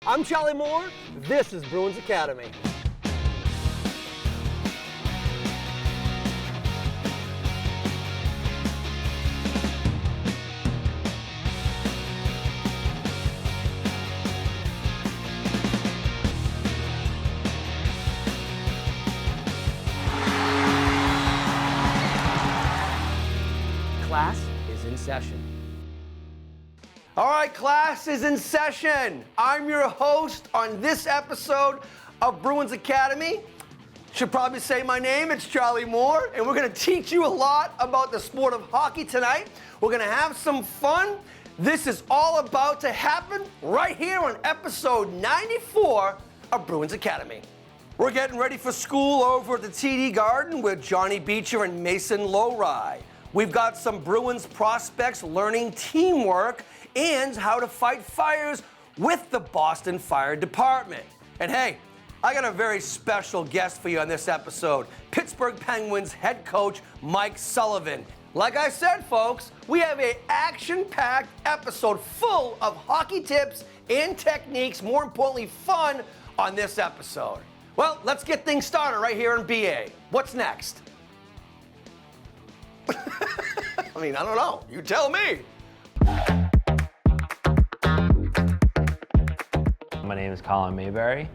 I'm Charlie Moore. This is Bruins Academy. Class is in session. All right, class is in session. I'm your host on this episode of Bruins Academy. Should probably say my name, it's Charlie Moore, and we're gonna teach you a lot about the sport of hockey tonight. We're gonna have some fun. This is all about to happen right here on episode 94 of Bruins Academy. We're getting ready for school over at the TD Garden with Johnny Beecher and Mason Lowry. We've got some Bruins prospects learning teamwork and how to fight fires with the Boston Fire Department. And hey, I got a very special guest for you on this episode, Pittsburgh Penguins head coach Mike Sullivan. Like I said, folks, we have an action-packed episode full of hockey tips and techniques, more importantly, fun on this episode. Well, let's get things started right here in BA. What's next? I mean, I don't know. You tell me. My name is Colin Mayberry.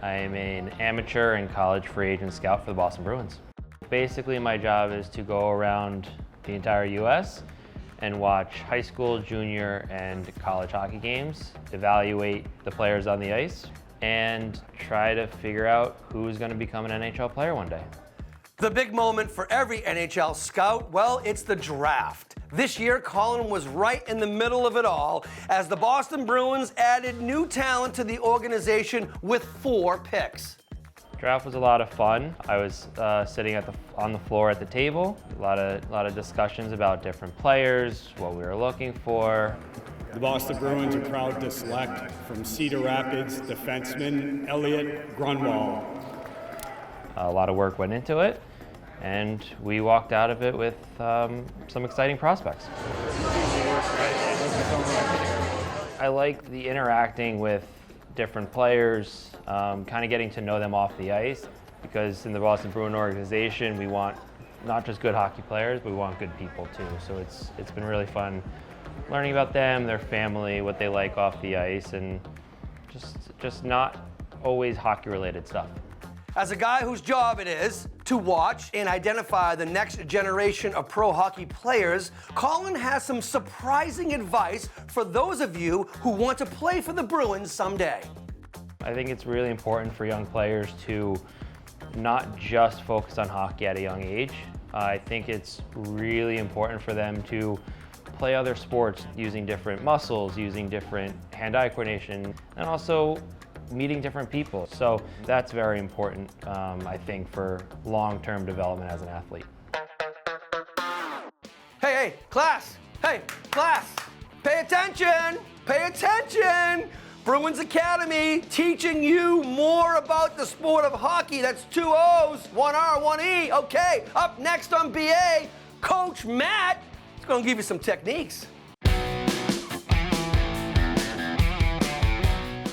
I am an amateur and college free agent scout for the Boston Bruins. Basically, my job is to go around the entire U.S. and watch high school, junior, and college hockey games, evaluate the players on the ice, and try to figure out who's going to become an NHL player one day. The big moment for every NHL scout, well, it's the draft. This year, Colin was right in the middle of it all as the Boston Bruins added new talent to the organization with 4 picks. Draft was a lot of fun. I was sitting on the floor at the table. A lot of discussions about different players, what we were looking for. The Boston Bruins are proud to select from Cedar Rapids defenseman Elliot Grunwald. A lot of work went into it, and we walked out of it with some exciting prospects. I like the interacting with different players, kind of getting to know them off the ice, because in the Boston Bruin organization, we want not just good hockey players, but we want good people too. So it's been really fun learning about them, their family, what they like off the ice, and just not always hockey-related stuff. As a guy whose job it is to watch and identify the next generation of pro hockey players, Colin has some surprising advice for those of you who want to play for the Bruins someday. I think it's really important for young players to not just focus on hockey at a young age. I think it's really important for them to play other sports using different muscles, using different hand-eye coordination, and also meeting different people. So that's very important, I think, for long-term development as an athlete. Hey, class! Hey, class! Pay attention! Pay attention! Bruins Academy teaching you more about the sport of hockey. That's 2 O's, 1 R, 1 E. Okay, up next on BA, Coach Matt is going to give you some techniques.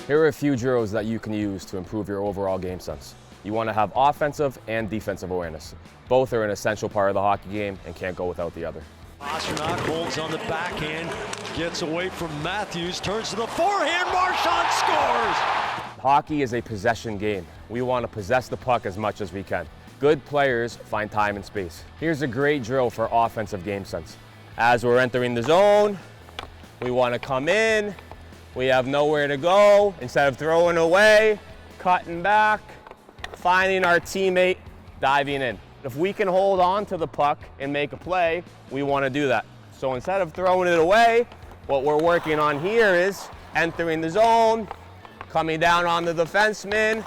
Here are a few drills that you can use to improve your overall game sense. You want to have offensive and defensive awareness. Both are an essential part of the hockey game and can't go without the other. Pastrnak holds on the backhand, gets away from Matthews, turns to the forehand, Marchand scores! Hockey is a possession game. We want to possess the puck as much as we can. Good players find time and space. Here's a great drill for offensive game sense. As we're entering the zone, we want to come in. We have nowhere to go. Instead of throwing away, cutting back, finding our teammate, diving in. If we can hold on to the puck and make a play, we want to do that. So instead of throwing it away, what we're working on here is entering the zone, coming down on the defenseman,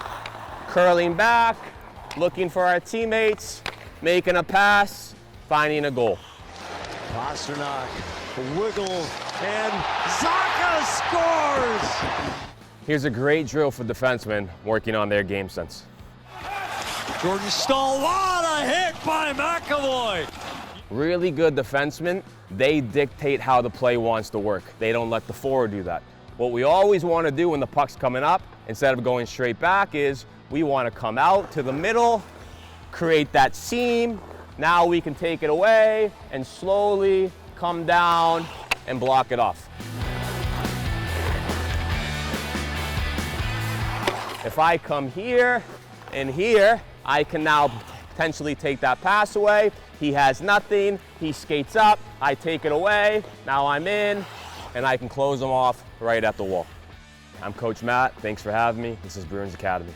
curling back, looking for our teammates, making a pass, finding a goal. Pastrnak, wiggle, and Zacha scores! Here's a great drill for defensemen working on their game sense. Jordan Stahl, what a hit by McAvoy! Really good defensemen, they dictate how the play wants to work. They don't let the forward do that. What we always want to do when the puck's coming up, instead of going straight back, is we want to come out to the middle, create that seam. Now we can take it away and slowly come down and block it off. If I come here and here, I can now potentially take that pass away. He has nothing, he skates up, I take it away, now I'm in, and I can close him off right at the wall. I'm Coach Matt, thanks for having me. This is Bruins Academy.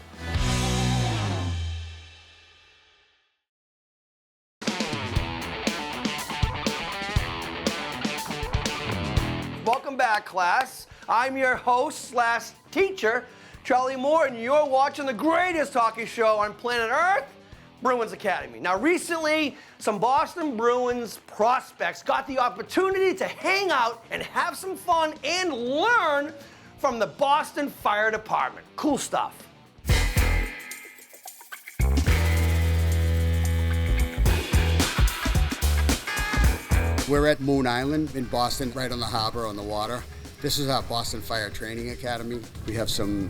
Welcome back, class. I'm your host / teacher, Charlie Moore, and you're watching the greatest hockey show on planet Earth, Bruins Academy. Now, recently, some Boston Bruins prospects got the opportunity to hang out and have some fun and learn from the Boston Fire Department. Cool stuff. We're at Moon Island in Boston, right on the harbor, on the water. This is our Boston Fire Training Academy. We have some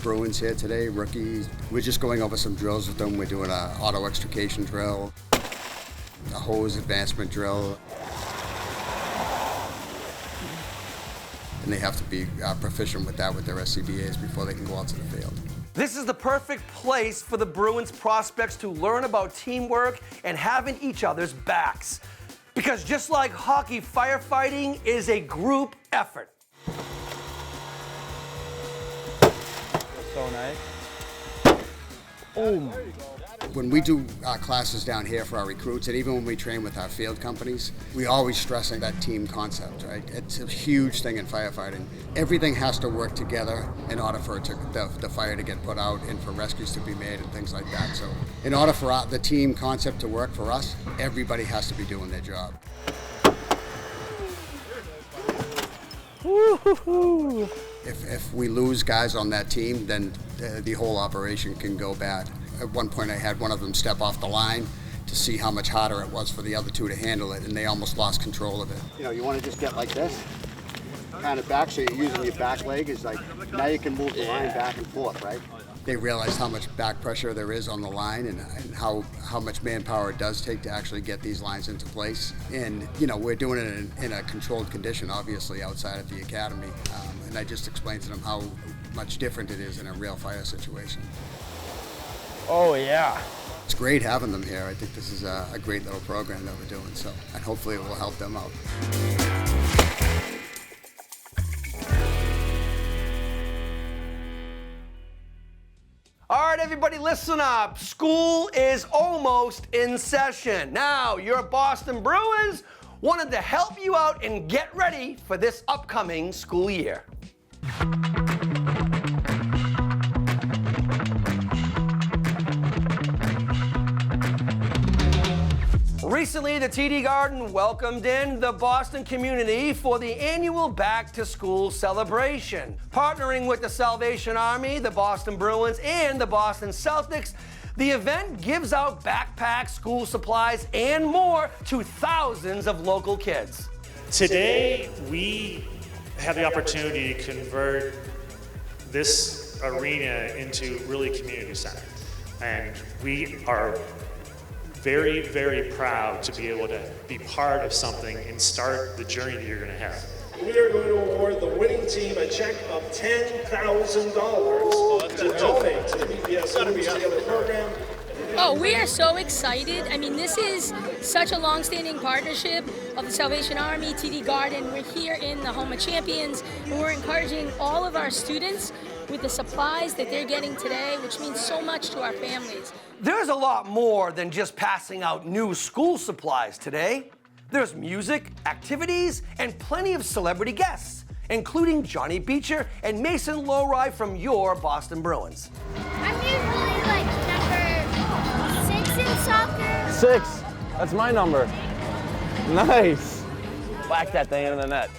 Bruins here today, rookies. We're just going over some drills with them. We're doing an auto extrication drill, a hose advancement drill. And they have to be proficient with that with their SCBAs before they can go out to the field. This is the perfect place for the Bruins prospects to learn about teamwork and having each other's backs. Because just like hockey, firefighting is a group effort. So nice. Oh. When we do our classes down here for our recruits, and even when we train with our field companies, we always stressing that team concept, right? It's a huge thing in firefighting. Everything has to work together in order for the fire to get put out and for rescues to be made and things like that. So in order for the team concept to work for us, everybody has to be doing their job. Woo-hoo-hoo. If we lose guys on that team, then the whole operation can go bad. At one point I had one of them step off the line to see how much harder it was for the other two to handle it, and they almost lost control of it. You know, you want to just get like this, kind of back, so you're using your back leg. Is like, now you can move the line back and forth, right? They realized how much back pressure there is on the line and how much manpower it does take to actually get these lines into place. And, you know, we're doing it in a controlled condition, obviously, outside of the academy. And I just explained to them how much different it is in a real fire situation. Oh, yeah. It's great having them here. I think this is a great little program that we're doing, so, and hopefully it will help them out. All right, everybody, listen up. School is almost in session. Now, your Boston Bruins wanted to help you out and get ready for this upcoming school year. Recently, the TD Garden welcomed in the Boston community for the annual Back to School celebration. Partnering with the Salvation Army, the Boston Bruins, and the Boston Celtics, the event gives out backpacks, school supplies, and more to thousands of local kids. Today, we have the opportunity to convert this arena into really a community center. And we are very, very proud to be able to be part of something and start the journey that you're going to have. We are going to award the winning team a check of $10,000 to donate to the BPS Bruins Together program. Oh, we are so excited. I mean, this is such a long-standing partnership of the Salvation Army, TD Garden. We're here in the Home of Champions, and we're encouraging all of our students with the supplies that they're getting today, which means so much to our families. There's a lot more than just passing out new school supplies today. There's music, activities, and plenty of celebrity guests, including Johnny Beecher and Mason Lowry from your Boston Bruins. I'm usually like number 6 in soccer. 6. That's my number. Nice. Whack that thing into the net.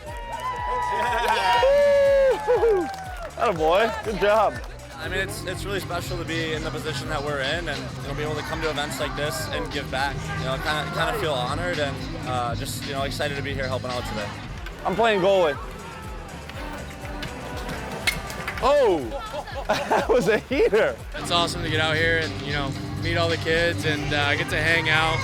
Atta boy. Good job. I mean, it's really special to be in the position that we're in, and be able to come to events like this and give back. Kind of feel honored and just excited to be here helping out today. I'm playing goalie. Oh, that was a heater. It's awesome to get out here and, meet all the kids and get to hang out.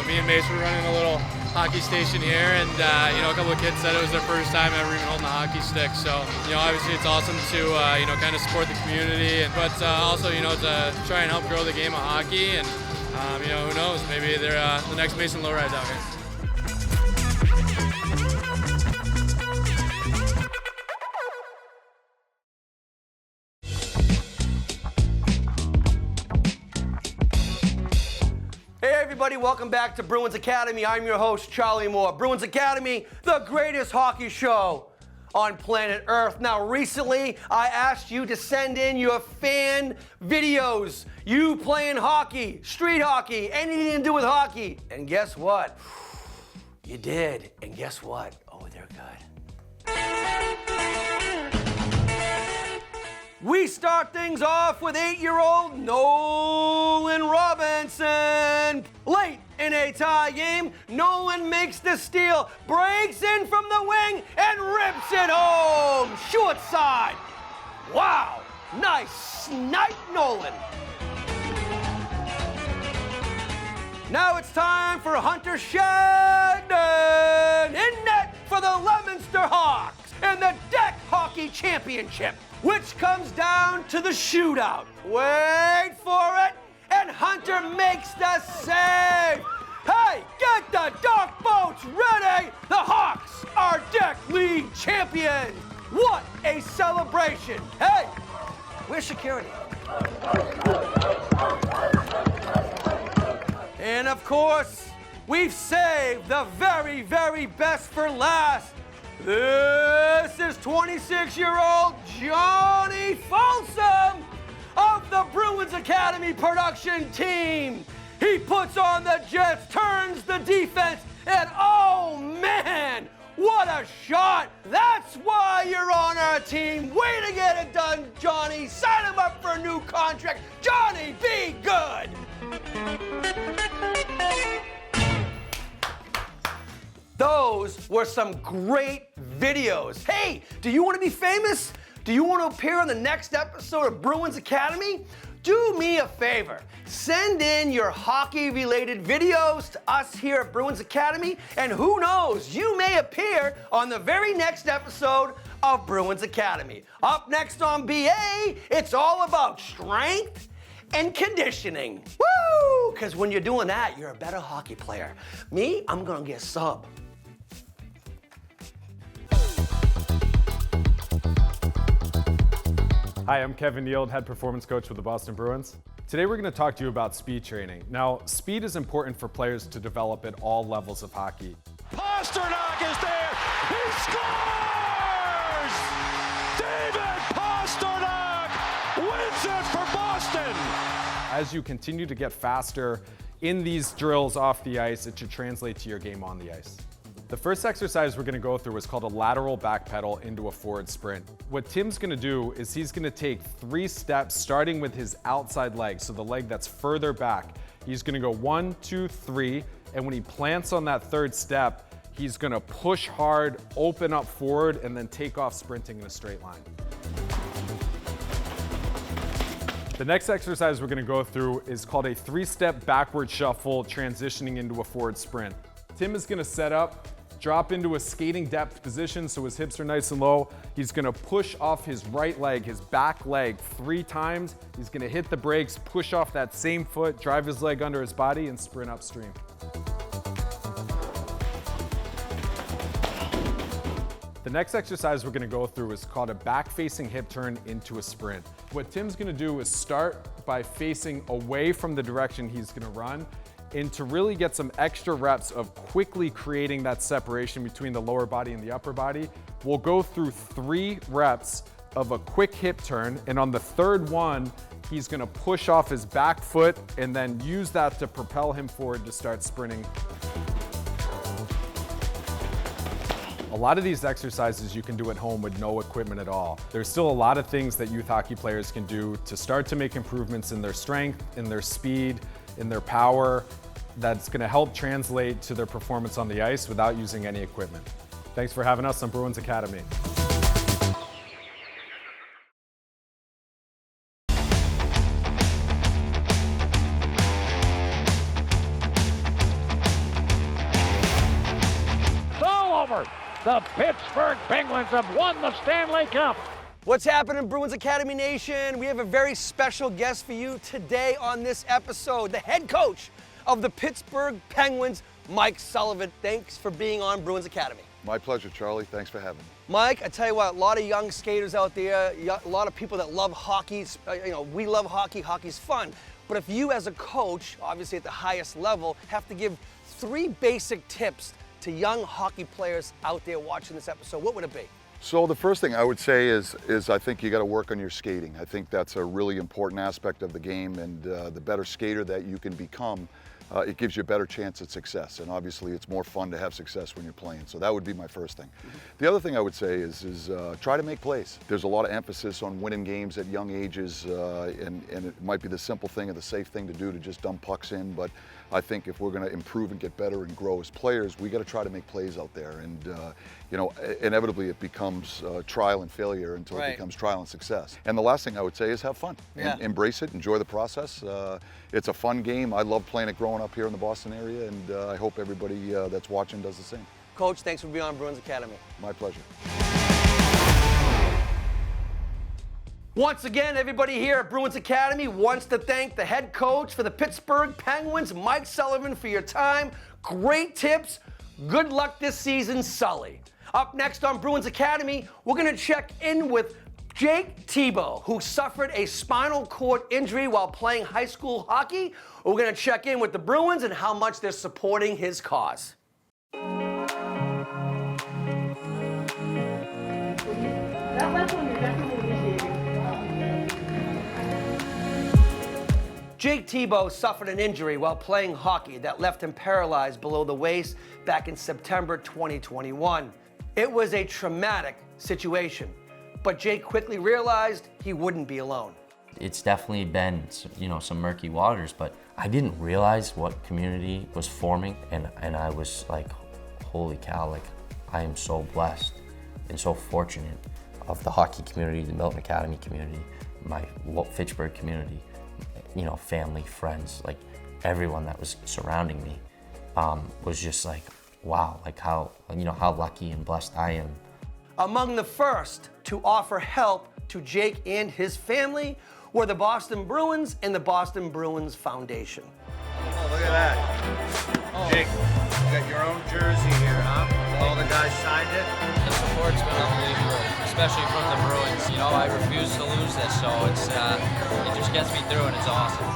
Me and Mace were running a little hockey station here, and, a couple of kids said it was their first time ever even holding a hockey stick. So, obviously it's awesome to, kind of support the community, but also, to try and help grow the game of hockey. And, who knows, maybe they're the next Mason Lowrides out here. Hey everybody, welcome back to Bruins Academy. I'm your host, Charlie Moore. Bruins Academy, the greatest hockey show on planet Earth. Now recently, I asked you to send in your fan videos. You playing hockey, street hockey, anything to do with hockey. And guess what? You did. And guess what? Oh, they're good. We start things off with 8-year-old Nolan Robinson. Late in a tie game, Nolan makes the steal, breaks in from the wing, and rips it home. Short side. Wow. Nice snipe, Nolan. Now it's time for Hunter Shagnon in net for the Leominster Hawks in the Deck Hockey Championship, which comes down to the shootout. Wait for it, and Hunter makes the save. Hey, get the dock boats ready. The Hawks are Deck League champions. What a celebration. Hey, where's security? And of course, we've saved the very, very best for last. This is 26-year-old Johnny Folsom of the Bruins Academy production team. He puts on the Jets, turns the defense, and oh man, what a shot. That's why you're on our team. Way to get it done, Johnny. Sign him up for a new contract. Johnny, be good. Those were some great videos. Hey, do you want to be famous? Do you want to appear on the next episode of Bruins Academy? Do me a favor. Send in your hockey-related videos to us here at Bruins Academy, and who knows, you may appear on the very next episode of Bruins Academy. Up next on BA, it's all about strength and conditioning. Woo! Because when you're doing that, you're a better hockey player. Me, I'm gonna get sub. Hi, I'm Kevin Yield, head performance coach with the Boston Bruins. Today we're going to talk to you about speed training. Now, speed is important for players to develop at all levels of hockey. Pasternak is there. He scores! David Pasternak wins it for Boston. As you continue to get faster in these drills off the ice, it should translate to your game on the ice. The first exercise we're going to go through is called a lateral back pedal into a forward sprint. What Tim's going to do is he's going to take 3 steps starting with his outside leg, so the leg that's further back. He's going to go 1, 2, 3, and when he plants on that 3rd step, he's going to push hard, open up forward, and then take off sprinting in a straight line. The next exercise we're going to go through is called a 3-step backward shuffle transitioning into a forward sprint. Tim is going to set up, drop into a skating depth position so his hips are nice and low. He's gonna push off his right leg, his back leg 3 times. He's gonna hit the brakes, push off that same foot, drive his leg under his body, and sprint upstream. The next exercise we're gonna go through is called a back-facing hip turn into a sprint. What Tim's gonna do is start by facing away from the direction he's gonna run, and to really get some extra reps of quickly creating that separation between the lower body and the upper body, we'll go through 3 reps of a quick hip turn, and on the 3rd one, he's gonna push off his back foot and then use that to propel him forward to start sprinting. A lot of these exercises you can do at home with no equipment at all. There's still a lot of things that youth hockey players can do to start to make improvements in their strength, in their speed, in their power, that's going to help translate to their performance on the ice without using any equipment. Thanks for having us on Bruins Academy. The Pittsburgh Penguins have won the Stanley Cup. What's happening, Bruins Academy Nation? We have a very special guest for you today on this episode, the head coach of the Pittsburgh Penguins, Mike Sullivan. Thanks for being on Bruins Academy. My pleasure, Charlie. Thanks for having me. Mike, I tell you what, a lot of young skaters out there, a lot of people that love hockey. We love hockey. Hockey's fun. But if you as a coach, obviously at the highest level, have to give 3 basic tips to young hockey players out there watching this episode, what would it be? So the first thing I would say is I think you got to work on your skating. I think that's a really important aspect of the game, and the better skater that you can become, it gives you a better chance at success. And obviously it's more fun to have success when you're playing. So that would be my first thing. The other thing I would say is try to make plays. There's a lot of emphasis on winning games at young ages, and it might be the simple thing or the safe thing to do to just dump pucks in, but I think if we're going to improve and get better and grow as players, we got to try to make plays out there. And inevitably it becomes trial and failure until it becomes trial and success. And the last thing I would say is have fun. Yeah. Embrace it, enjoy the process. It's a fun game. I love playing it growing up here in the Boston area, and I hope everybody that's watching does the same. Coach, thanks for being on Bruins Academy. My pleasure. Once again, everybody here at Bruins Academy wants to thank the head coach for the Pittsburgh Penguins, Mike Sullivan, for your time. Great tips. Good luck this season, Sully. Up next on Bruins Academy, we're going to check in with Jake Thibault, who suffered a spinal cord injury while playing high school hockey. We're going to check in with the Bruins and how much they're supporting his cause. Jake Thibault suffered an injury while playing hockey that left him paralyzed below the waist back in September 2021. It was a traumatic situation, but Jake quickly realized he wouldn't be alone. It's definitely been, some murky waters, but I didn't realize what community was forming, and I was like, holy cow, like I am so blessed and so fortunate of the hockey community, the Milton Academy community, my Fitchburg community, family, friends, like everyone that was surrounding me was just like, wow, like how lucky and blessed I am. Among the first to offer help to Jake and his family were the Boston Bruins and the Boston Bruins Foundation. Oh, look at that. Jake, you got your own jersey here, huh? All the guys signed it? The support's been unbelievable, especially from the Bruins. I refuse to lose this, so it just gets me through, and it's awesome.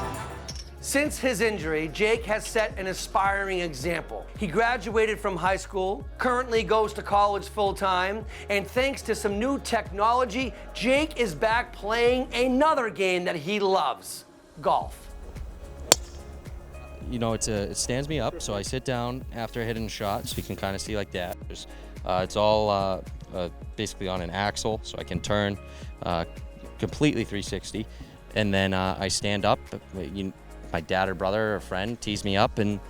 Since his injury, Jake has set an aspiring example. He graduated from high school, currently goes to college full-time, and thanks to some new technology, Jake is back playing another game that he loves, golf. It stands me up, so I sit down after hitting a shot, so you can kind of see like that. It's all basically on an axle, so I can turn completely 360, and then I stand up. My dad or brother or friend tees me up, and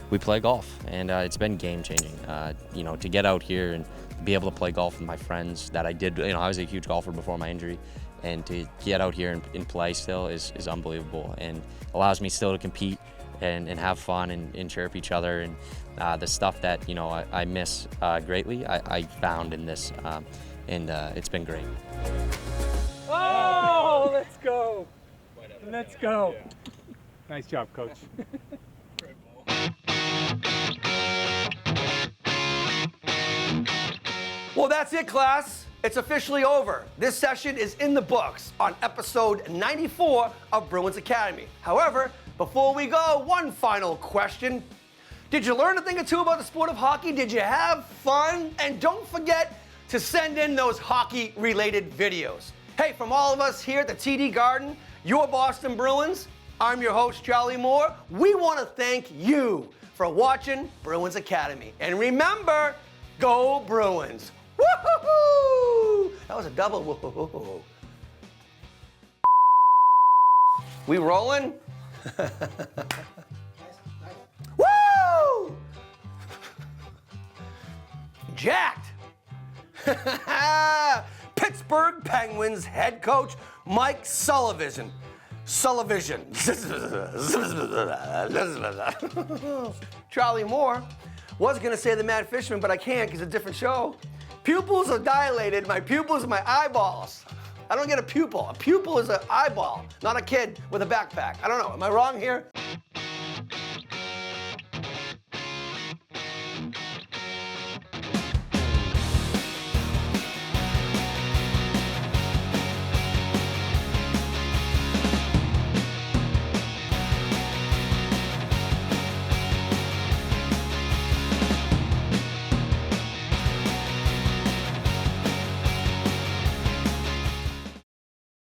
we play golf, and it's been game-changing. To get out here and be able to play golf with my friends that I did. I was a huge golfer before my injury, and to get out here and play still is unbelievable, and allows me still to compete and have fun and chirp each other, and the stuff that I miss greatly I found in this, and it's been great. Oh, let's go. Let's go. Nice job, Coach. Well, that's it, class. It's officially over. This session is in the books on episode 94 of Bruins Academy. However, before we go, one final question. Did you learn a thing or two about the sport of hockey? Did you have fun? And don't forget to send in those hockey-related videos. Hey, from all of us here at the TD Garden, your Boston Bruins, I'm your host, Charlie Moore. We want to thank you for watching Bruins Academy. And remember, go Bruins. Woo-hoo-hoo! That was a double woo-hoo-hoo. We rolling? Woo! Jacked. Pittsburgh Penguins head coach Mike Sullivan. Charlie Moore Was gonna say the Mad Fisherman, but I can't because it's a different show. Pupils are dilated. My pupils are my eyeballs. I don't get a pupil. A pupil is an eyeball, not a kid with a backpack. I don't know. Am I wrong here?